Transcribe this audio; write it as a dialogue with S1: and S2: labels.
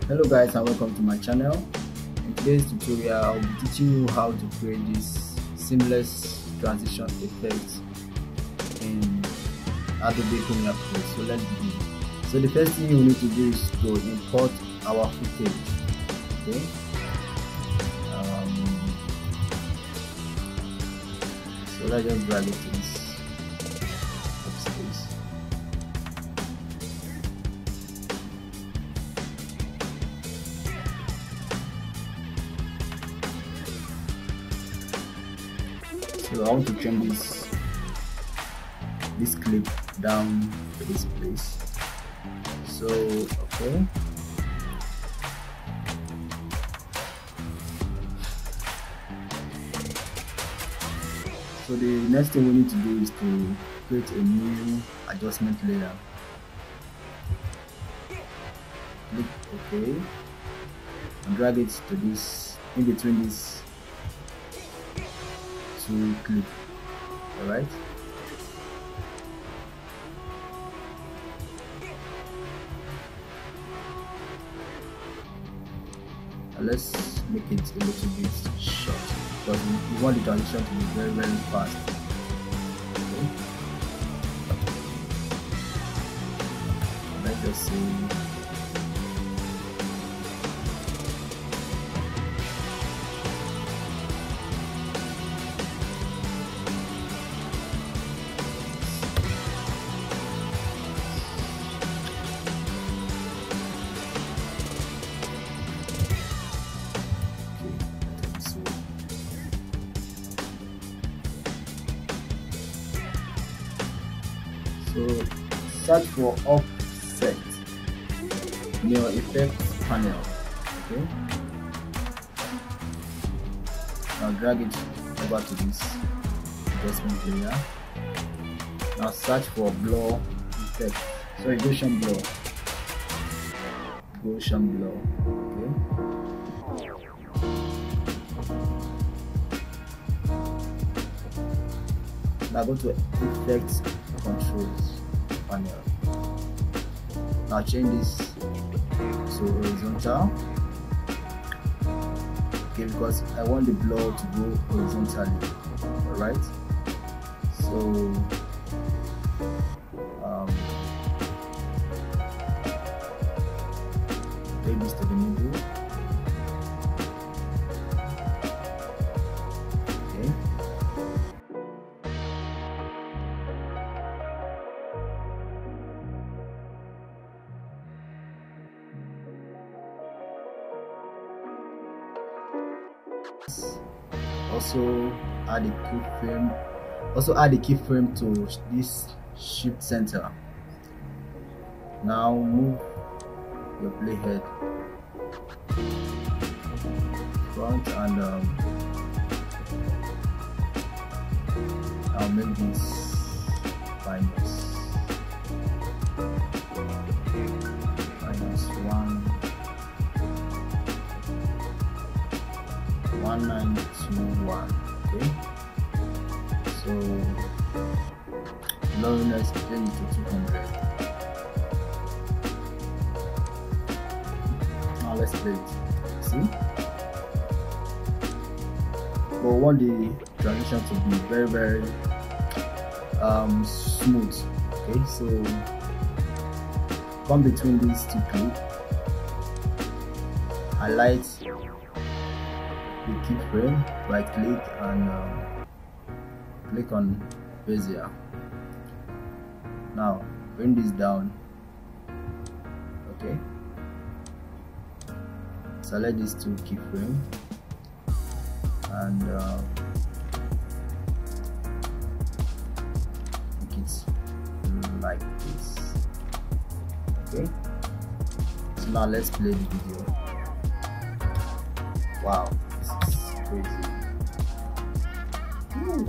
S1: Hello guys, and welcome to my channel. In today's tutorial I'll be teaching you how to create this seamless transition effect in Adobe Premiere Pro. So let's begin. So the first thing you need to do is to import our footage. Okay, so let's just drag it to this space. So I want to trim this clip down to this place. So okay, so the next thing we need to do is to create a new adjustment layer. Click OK and drag it to this, in between these two clips. Alright, let's make it a little bit short because we want the transition to be very fast. Okay. Let's just say so search for offset in your effects panel. Okay, now drag it over to this adjustment layer. Now search for blur effect. Sorry, Gaussian blur. Okay. Now go to effects controls panel. Now change this to horizontal. Okay, because I want the blur to go horizontally. Alright, so take this to the middle. Okay, also add a keyframe to this shift center. Now move your playhead front and I'll make this -1921. Okay, so loneliness change to 200. Now let's play it. See, but we want the transition to be very smooth. Okay, so come between these two clips, highlight the keyframe, right click and click on bezier. Now bring this down. Okay, select these two keyframes and make it like this. Okay, so now let's play the video. Wow, this is crazy. Woo.